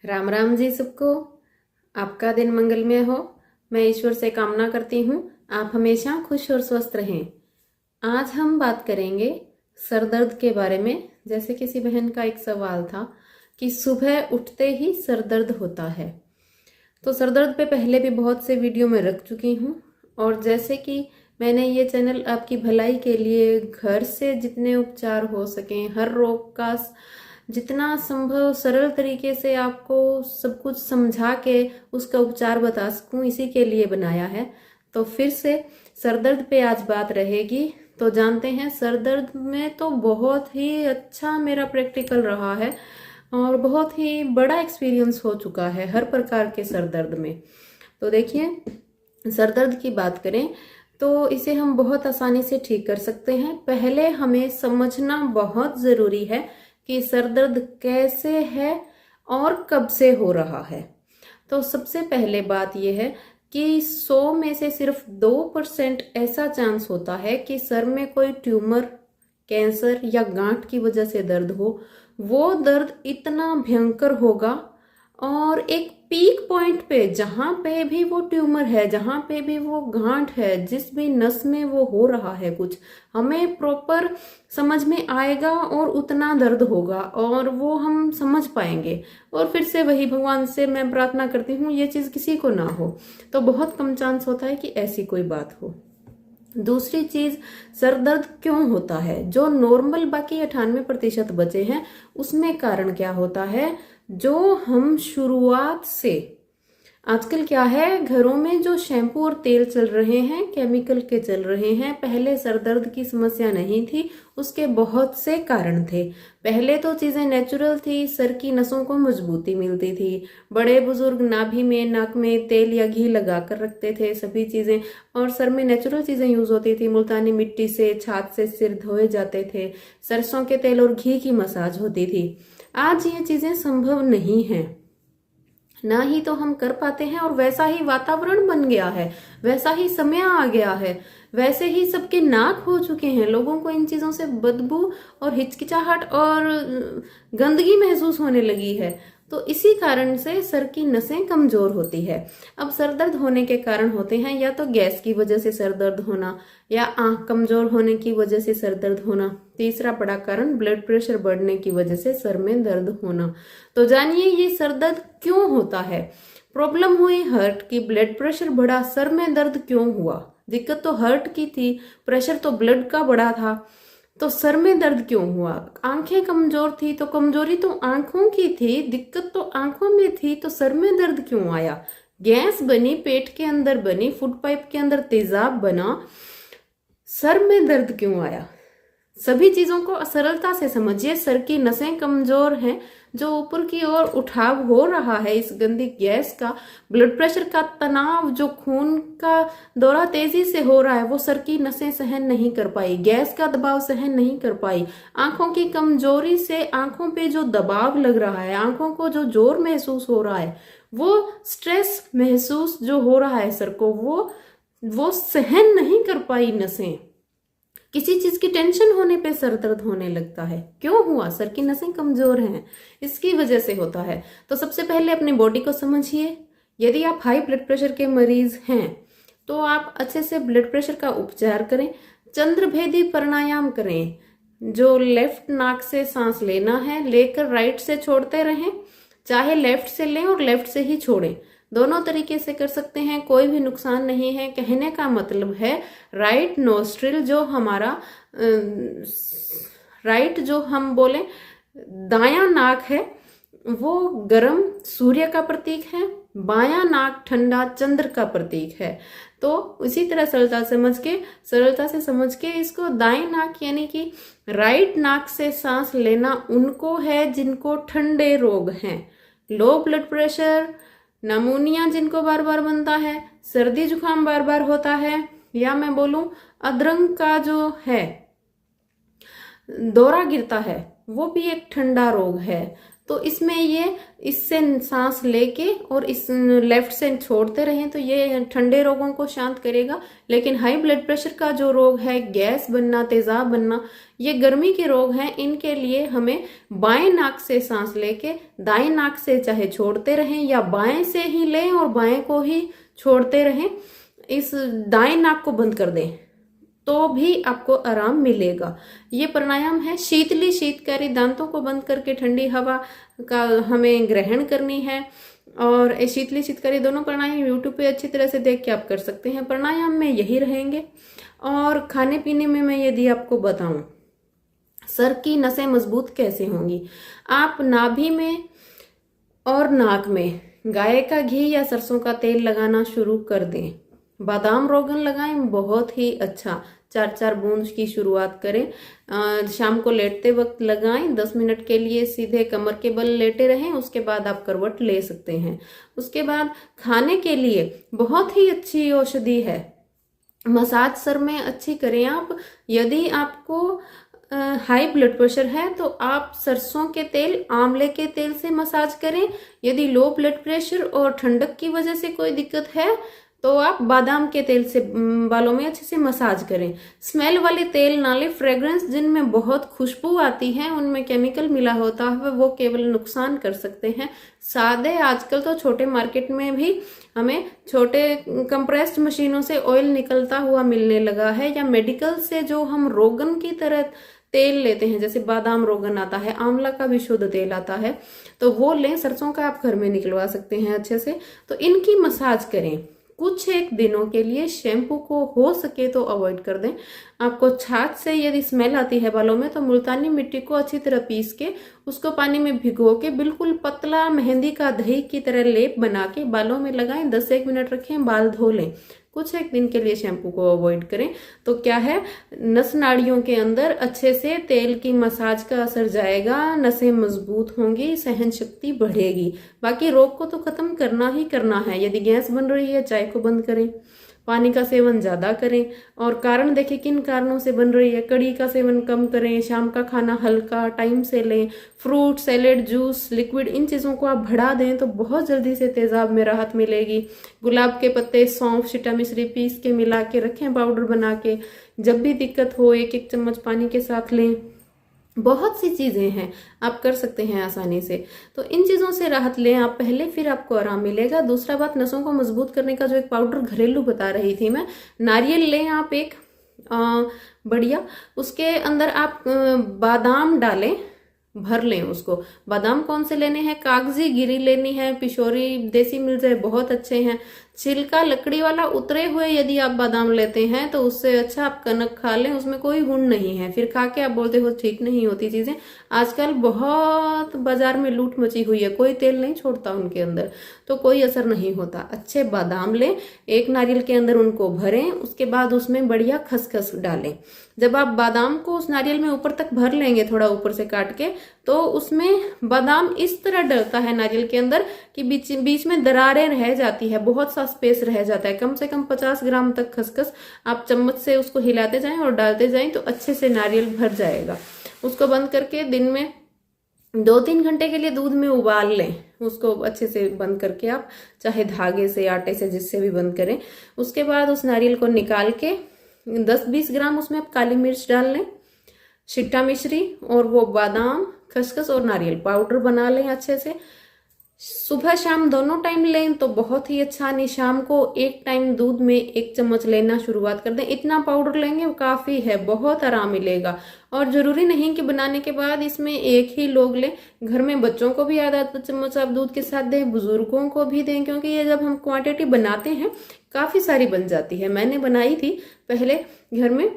राम राम जी सबको। आपका दिन मंगलमय हो। मैं ईश्वर से कामना करती हूँ आप हमेशा खुश और स्वस्थ रहें। आज हम बात करेंगे सर दर्द के बारे में। जैसे किसी बहन का एक सवाल था कि सुबह उठते ही सर दर्द होता है। तो सर दर्द पे पहले भी बहुत से वीडियो में रख चुकी हूँ, और जैसे कि मैंने ये चैनल आपकी भलाई के लिए घर से जितने उपचार हो सकें, हर रोग का जितना संभव सरल तरीके से आपको सब कुछ समझा के उसका उपचार बता सकूं, इसी के लिए बनाया है। तो फिर से सरदर्द पे आज बात रहेगी। तो जानते हैं, सरदर्द में तो बहुत ही अच्छा मेरा प्रैक्टिकल रहा है और बहुत ही बड़ा एक्सपीरियंस हो चुका है हर प्रकार के सरदर्द में। तो देखिए, सरदर्द की बात करें तो इसे हम बहुत आसानी से ठीक कर सकते हैं। पहले हमें समझना बहुत ज़रूरी है कि सरदर्द कैसे है और कब से हो रहा है। तो सबसे पहले बात यह है कि 100 में से सिर्फ 2% ऐसा चांस होता है कि सर में कोई ट्यूमर, कैंसर या गांठ की वजह से दर्द हो। वो दर्द इतना भयंकर होगा और एक पीक पॉइंट पे, जहां पे भी वो ट्यूमर है, जहां पे भी वो गांठ है, जिस भी नस में वो हो रहा है, कुछ हमें प्रॉपर समझ में आएगा और उतना दर्द होगा और वो हम समझ पाएंगे। और फिर से वही भगवान से मैं प्रार्थना करती हूँ ये चीज किसी को ना हो। तो बहुत कम चांस होता है कि ऐसी कोई बात हो। दूसरी चीज, सर दर्द क्यों होता है? जो नॉर्मल बाकी 98% बचे हैं, उसमें कारण क्या होता है? जो हम शुरुआत से, आजकल क्या है, घरों में जो शैम्पू और तेल चल रहे हैं, केमिकल के चल रहे हैं। पहले सर दर्द की समस्या नहीं थी, उसके बहुत से कारण थे। पहले तो चीजें नेचुरल थी, सर की नसों को मजबूती मिलती थी। बड़े बुजुर्ग नाभि में, नाक में तेल या घी लगा कर रखते थे सभी चीजें, और सर में नेचुरल चीजें यूज होती थी। मुल्तानी मिट्टी से, छाछ से सिर धोए जाते थे, सरसों के तेल और घी की मसाज होती थी। आज ये चीजें संभव नहीं है, ना ही तो हम कर पाते हैं, और वैसा ही वातावरण बन गया है, वैसा ही समय आ गया है, वैसे ही सबके नाक हो चुके हैं। लोगों को इन चीजों से बदबू और हिचकिचाहट और गंदगी महसूस होने लगी है। तो इसी कारण से सर की नसें कमजोर होती है। अब सर दर्द होने के कारण होते हैं या तो गैस की वजह से सर दर्द होना, या आंख कमजोर होने की वजह से सर दर्द होना। तीसरा बड़ा कारण ब्लड प्रेशर बढ़ने की वजह से सर में दर्द होना। तो जानिए ये सर दर्द क्यों होता है। प्रॉब्लम हुई हार्ट की, ब्लड प्रेशर बढ़ा, सर में दर्द क्यों हुआ? दिक्कत तो हार्ट की थी, प्रेशर तो ब्लड का बढ़ा था, तो सर में दर्द क्यों हुआ? आंखें कमजोर थी तो कमजोरी तो आंखों की थी, दिक्कत तो आंखों में थी, तो सर में दर्द क्यों आया? गैस बनी, पेट के अंदर बनी, फूड पाइप के अंदर तेजाब बना, सर में दर्द क्यों आया? सभी चीजों को सरलता से समझिए। सर की नसें कमजोर हैं, जो ऊपर की ओर उठाव हो रहा है इस गंदी गैस का, ब्लड प्रेशर का तनाव, जो खून का दौरा तेजी से हो रहा है, वो सर की नसें सहन नहीं कर पाई, गैस का दबाव सहन नहीं कर पाई। आंखों की कमजोरी से आंखों पे जो दबाव लग रहा है, आंखों को जो जोर महसूस हो रहा है, वो स्ट्रेस महसूस जो हो रहा है सर को, वो सहन नहीं कर पाई नसें। किसी चीज की टेंशन होने पे सर दर्द होने लगता है। क्यों हुआ? सर की नसें कमजोर हैं, इसकी वजह से होता है। तो सबसे पहले अपनी बॉडी को समझिए। यदि आप हाई ब्लड प्रेशर के मरीज हैं तो आप अच्छे से ब्लड प्रेशर का उपचार करें, चंद्रभेदी प्राणायाम करें। जो लेफ्ट नाक से सांस लेना है, लेकर राइट से छोड़ते रहें, चाहे लेफ्ट से लें और लेफ्ट से ही छोड़ें, दोनों तरीके से कर सकते हैं, कोई भी नुकसान नहीं है। कहने का मतलब है, राइट नोस्ट्रिल जो हमारा राइट जो हम बोले दायां नाक है, वो गर्म सूर्य का प्रतीक है, बायां नाक ठंडा चंद्र का प्रतीक है। तो उसी तरह सरलता से समझ के इसको, दाएं नाक यानी कि राइट नाक से सांस लेना उनको है जिनको ठंडे रोग हैं, लो ब्लड प्रेशर, नमूनिया जिनको बार बार बनता है, सर्दी जुकाम बार बार होता है, या मैं बोलूं अधरंग का जो है, दौरा गिरता है, वो भी एक ठंडा रोग है। तो इसमें ये इससे सांस लेके और इस लेफ्ट से छोड़ते रहें तो ये ठंडे रोगों को शांत करेगा। लेकिन हाई ब्लड प्रेशर का जो रोग है, गैस बनना, तेजाब बनना, ये गर्मी के रोग हैं। इनके लिए हमें बाएं नाक से सांस लेके दाएं नाक से चाहे छोड़ते रहें या बाएं से ही लें और बाएं को ही छोड़ते रहें, इस दाएं नाक को बंद कर दें तो भी आपको आराम मिलेगा। ये प्राणायाम है शीतली शीतकारी, दांतों को बंद करके ठंडी हवा का हमें ग्रहण करनी है। और शीतली शीतकारी दोनों प्राणायाम यूट्यूब पे अच्छी तरह से देख के आप कर सकते हैं। प्राणायाम में यही रहेंगे। और खाने पीने में मैं यदि आपको बताऊं, सर की नसें मजबूत कैसे होंगी, आप नाभि में और नाक में गाय का घी या सरसों का तेल लगाना शुरू कर दें। बादाम रोगन लगाएं, बहुत ही अच्छा। 4-4 बूंद की शुरुआत करें। शाम को लेटते वक्त लगाएं। 10 मिनट के लिए सीधे कमर के बल लेटे रहें, उसके बाद आप करवट ले सकते हैं। उसके बाद खाने के लिए बहुत ही अच्छी औषधि है, मसाज सर में अच्छी करें आप। यदि आपको हाई ब्लड प्रेशर है तो आप सरसों के तेल, आंवले के तेल से मसाज करें। यदि लो ब्लड प्रेशर और ठंडक की वजह से कोई दिक्कत है तो आप बादाम के तेल से बालों में अच्छे से मसाज करें। स्मेल वाले तेल ना लें, फ्रेग्रेंस जिनमें बहुत खुशबू आती है उनमें केमिकल मिला होता है, वो केवल नुकसान कर सकते हैं। सादे आजकल तो छोटे मार्केट में भी हमें छोटे कंप्रेस्ड मशीनों से ऑयल निकलता हुआ मिलने लगा है, या मेडिकल से जो हम रोगन की तरह तेल लेते हैं, जैसे बादाम रोगन आता है, आंवला का भी शुद्ध तेल आता है, तो वो लें। सरसों का आप घर में निकलवा सकते हैं अच्छे से। तो इनकी मसाज करें कुछ एक दिनों के लिए। शैम्पू को हो सके तो अवॉइड कर दें। आपको छाछ से यदि स्मेल आती है बालों में तो मुल्तानी मिट्टी को अच्छी तरह पीस के उसको पानी में भिगो के बिल्कुल पतला मेहंदी का दही की तरह लेप बना के बालों में लगाएं। 10 से 1 मिनट रखें, बाल धो लें। कुछ एक दिन के लिए शैम्पू को अवॉइड करें। तो क्या है, नस नाड़ियों के अंदर अच्छे से तेल की मसाज का असर जाएगा, नसें मजबूत होंगी, सहन शक्ति बढ़ेगी। बाकी रोग को तो खत्म करना ही करना है। यदि गैस बन रही है, चाय को बंद करें, पानी का सेवन ज्यादा करें। और कारण देखें किन कारणों से बन रही है। कड़ी का सेवन कम करें, शाम का खाना हल्का टाइम से लें, फ्रूट, सैलेड, जूस, लिक्विड, इन चीजों को आप बढ़ा दें तो बहुत जल्दी से तेजाब में राहत मिलेगी। गुलाब के पत्ते, सौंफ, शिटा मिश्री पीस के मिला के रखें पाउडर बना के। जब भी दिक्कत हो 1-1 चम्मच पानी के साथ लें। बहुत सी चीजें हैं आप कर सकते हैं आसानी से। तो इन चीजों से राहत लें आप पहले, फिर आपको आराम मिलेगा। दूसरा बात, नसों को मजबूत करने का जो एक पाउडर घरेलू बता रही थी मैं, नारियल लें आप एक बढ़िया, उसके अंदर आप बादाम डालें, भर लें उसको। बादाम कौन से लेने हैं, कागजी गिरी लेनी है, पिशोरी देसी मिल जाए बहुत अच्छे हैं। छिलका लकड़ी वाला उतरे हुए यदि आप बादाम लेते हैं तो उससे अच्छा आप कनक खा लें, उसमें कोई गुण नहीं है। फिर खा के आप बोलते हो ठीक नहीं होती चीजें। आजकल बहुत बाजार में लूट मची हुई है, कोई तेल नहीं छोड़ता उनके अंदर, तो कोई असर नहीं होता। अच्छे बादाम लें, एक नारियल के अंदर उनको भरें, उसके बाद उसमें बढ़िया खसखस डालें। जब आप बादाम को उस नारियल में ऊपर तक भर लेंगे, थोड़ा ऊपर से काट के, तो उसमें बादाम इस तरह डलता है नारियल के अंदर कि बीच बीच में दरारें रह जाती है, बहुत सा स्पेस रह जाता है। कम से कम 50 ग्राम तक खसखस आप चम्मच से उसको हिलाते जाएं और डालते जाएं तो अच्छे से नारियल भर जाएगा। उसको बंद करके दिन में 2-3 घंटे के लिए दूध में उबाल लें। उसको अच्छे से बंद करके आप चाहे धागे से, आटे से, जिससे भी बंद करें। उसके बाद उस नारियल को निकाल के 10-20 ग्राम उसमें आप काली मिर्च डाल लें, शिट्टा मिश्री और वो बादाम, खसखस और नारियल पाउडर बना लें अच्छे से। सुबह शाम दोनों टाइम लें तो बहुत ही अच्छा। नहीं, शाम को एक टाइम दूध में 1 चम्मच लेना शुरुआत कर दें। इतना पाउडर लेंगे वो काफी है, बहुत आराम मिलेगा। और जरूरी नहीं कि बनाने के बाद इसमें एक ही लोग लें, घर में बच्चों को भी आधा चम्मच आप दूध के साथ दें, बुजुर्गों को भी दें, क्योंकि ये जब हम क्वांटिटी बनाते हैं काफी सारी बन जाती है। मैंने बनाई थी पहले घर में,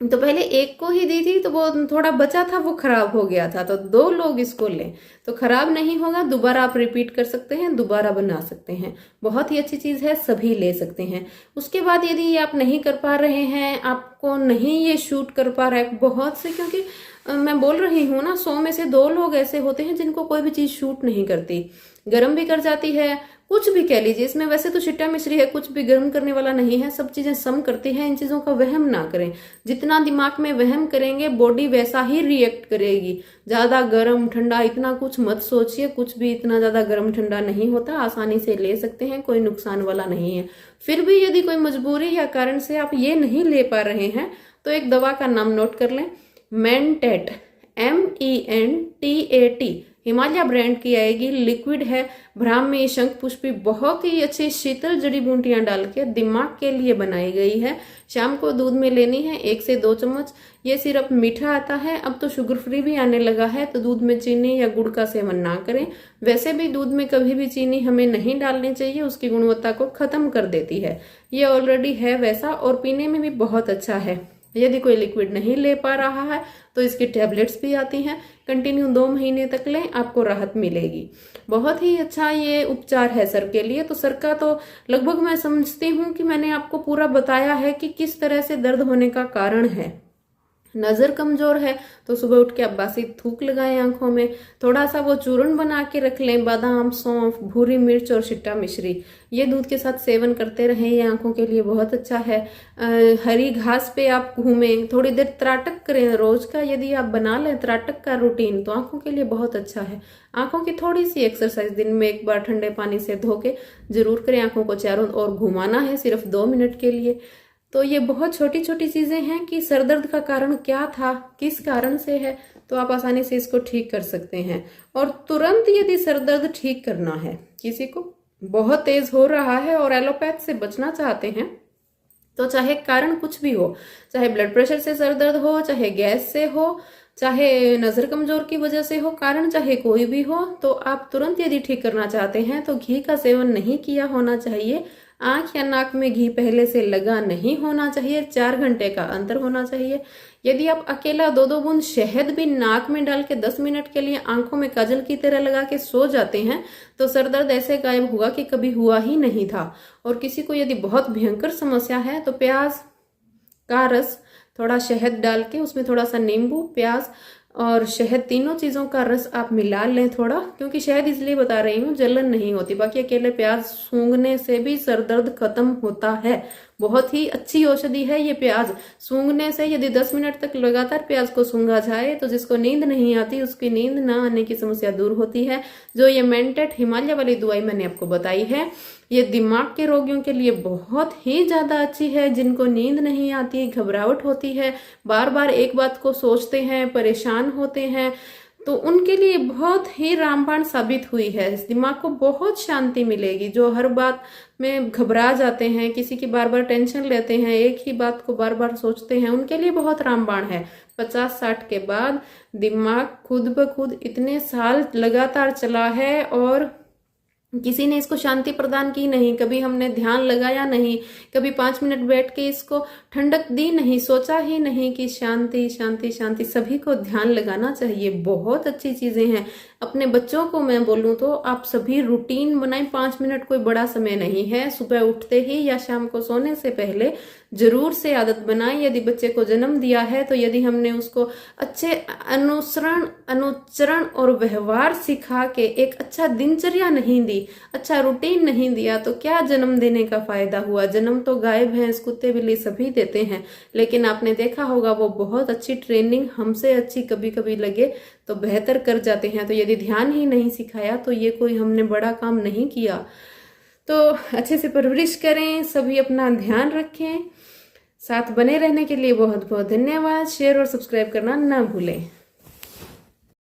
तो पहले एक को ही दी थी तो वो थोड़ा बचा था, वो खराब हो गया था, तो 2 लोग इसको लें तो खराब नहीं होगा। दोबारा आप रिपीट कर सकते हैं, दोबारा बना सकते हैं। बहुत ही अच्छी चीज है, सभी ले सकते हैं। उसके बाद यदि आप नहीं कर पा रहे हैं, आपको नहीं ये शूट कर पा रहा है बहुत से, क्योंकि मैं बोल रही हूँ ना, 100 में से 2 लोग ऐसे होते हैं जिनको कोई भी चीज शूट नहीं करती, गर्म भी कर जाती है, कुछ भी कह लीजिए। इसमें वैसे तो शिट्टा मिश्री है, कुछ भी गर्म करने वाला नहीं है, सब चीजें सम करती है। इन चीजों का वहम ना करें, जितना दिमाग में वहम करेंगे बॉडी वैसा ही रिएक्ट करेगी। ज्यादा गर्म ठंडा इतना कुछ मत सोचिए, कुछ भी इतना ज्यादा गर्म ठंडा नहीं होता, आसानी से ले सकते हैं, कोई नुकसान वाला नहीं है। फिर भी यदि कोई मजबूरी या कारण से आप ये नहीं ले पा रहे हैं तो एक दवा का नाम नोट कर लें, मेंटेट, MENTAT, हिमालय ब्रांड की आएगी, लिक्विड है, ब्राह्मी, शंख पुष्पी, बहुत ही अच्छी शीतल जड़ी बूटियां डाल के दिमाग के लिए बनाई गई है। शाम को दूध में लेनी है 1 से 2 चम्मच। ये सिरप मीठा आता है, अब तो शुगर फ्री भी आने लगा है, तो दूध में चीनी या गुड़ का सेवन ना करें। वैसे भी दूध में कभी भी चीनी हमें नहीं डालनी चाहिए, उसकी गुणवत्ता को खत्म कर देती है। ये ऑलरेडी है वैसा और पीने में भी बहुत अच्छा है। यदि कोई लिक्विड नहीं ले पा रहा है तो इसकी टैबलेट्स भी आती हैं, कंटिन्यू 2 महीने तक लें, आपको राहत मिलेगी। बहुत ही अच्छा ये उपचार है सर के लिए। तो सर का तो लगभग मैं समझती हूँ कि मैंने आपको पूरा बताया है कि किस तरह से दर्द होने का कारण है। नजर कमजोर है तो सुबह उठ के आप बासी थूक लगाएं आंखों में, थोड़ा सा वो चूर्ण बना के रख लें, बादाम, सौंफ, भूरी मिर्च और शिट्टा मिश्री, ये दूध के साथ सेवन करते रहें, ये आंखों के लिए बहुत अच्छा है। हरी घास पे आप घूमें, थोड़ी देर त्राटक करें रोज का, यदि आप बना लें त्राटक का रूटीन तो आंखों के लिए बहुत अच्छा है। आंखों की थोड़ी सी एक्सरसाइज दिन में 1 बार ठंडे पानी से धो के जरूर करें। आंखों को चारों ओर घुमाना है सिर्फ 2 मिनट के लिए। तो ये बहुत छोटी छोटी चीजें हैं कि सर दर्द का कारण क्या था, किस कारण से है, तो आप आसानी से इसको ठीक कर सकते हैं। और तुरंत यदि सर दर्द ठीक करना है, किसी को बहुत तेज हो रहा है और एलोपैथ से बचना चाहते हैं, तो चाहे कारण कुछ भी हो, चाहे ब्लड प्रेशर से सर दर्द हो, चाहे गैस से हो, चाहे नजर कमजोर की वजह से हो, कारण चाहे कोई भी हो, तो आप तुरंत यदि ठीक करना चाहते हैं तो घी का सेवन नहीं किया होना चाहिए। आंख या नाक में घी पहले से लगा नहीं होना चाहिए, 4 घंटे का अंतर होना चाहिए। यदि आप अकेला 2-2 बूंद शहद भी नाक में डाल के 10 मिनट के लिए आंखों में काजल की तरह लगा के सो जाते हैं तो सर दर्द ऐसे गायब हुआ कि कभी हुआ ही नहीं था। और किसी को यदि बहुत भयंकर समस्या है तो प्याज का रस, थोड़ा शहद डाल के उसमें थोड़ा सा नींबू, प्याज और शहद, तीनों चीजों का रस आप मिला लें थोड़ा, क्योंकि शहद इसलिए बता रही हूँ जलन नहीं होती, बाकी अकेले प्याज सूंघने से भी सर दर्द खत्म होता है। बहुत ही अच्छी औषधि है ये प्याज सूंघने से। यदि 10 मिनट तक लगातार प्याज को सूंघा जाए तो जिसको नींद नहीं आती उसकी नींद ना आने की समस्या दूर होती है। जो ये मेंटेट हिमालय वाली दवाई मैंने आपको बताई है, ये दिमाग के रोगियों के लिए बहुत ही ज्यादा अच्छी है। जिनको नींद नहीं आती, घबराहट होती है, बार बार एक बात को सोचते हैं, परेशान होते हैं, तो उनके लिए बहुत ही रामबाण साबित हुई है। इस दिमाग को बहुत शांति मिलेगी। जो हर बात में घबरा जाते हैं, किसी की बार बार टेंशन लेते हैं, एक ही बात को बार बार सोचते हैं, उनके लिए बहुत रामबाण है। 50-60 के बाद दिमाग खुद ब खुद इतने साल लगातार चला है और किसी ने इसको शांति प्रदान की नहीं, कभी हमने ध्यान लगाया नहीं, कभी 5 मिनट बैठ के इसको ठंडक दी नहीं, सोचा ही नहीं कि शांति शांति शांति। सभी को ध्यान लगाना चाहिए, बहुत अच्छी चीजें हैं। अपने बच्चों को मैं बोलूं तो आप सभी रूटीन बनाएं। 5 मिनट कोई बड़ा समय नहीं है, सुबह उठते ही या शाम को सोने से पहले जरूर से आदत बनाएं। यदि बच्चे को जन्म दिया है तो यदि हमने उसको अच्छे अनुचरण और व्यवहार सिखा के एक अच्छा दिनचर्या नहीं दी, अच्छा रूटीन नहीं दिया, तो क्या जन्म देने का फायदा हुआ। जन्म तो गाय भैंस कुत्ते बिल्ली सभी देते हैं, लेकिन आपने देखा होगा वो बहुत अच्छी ट्रेनिंग हमसे अच्छी कभी कभी लगे तो बेहतर कर जाते हैं। तो यदि ध्यान ही नहीं सिखाया तो ये कोई हमने बड़ा काम नहीं किया। तो अच्छे से परवरिश करें, सभी अपना ध्यान रखें। साथ बने रहने के लिए बहुत बहुत धन्यवाद। शेयर और सब्सक्राइब करना ना भूलें।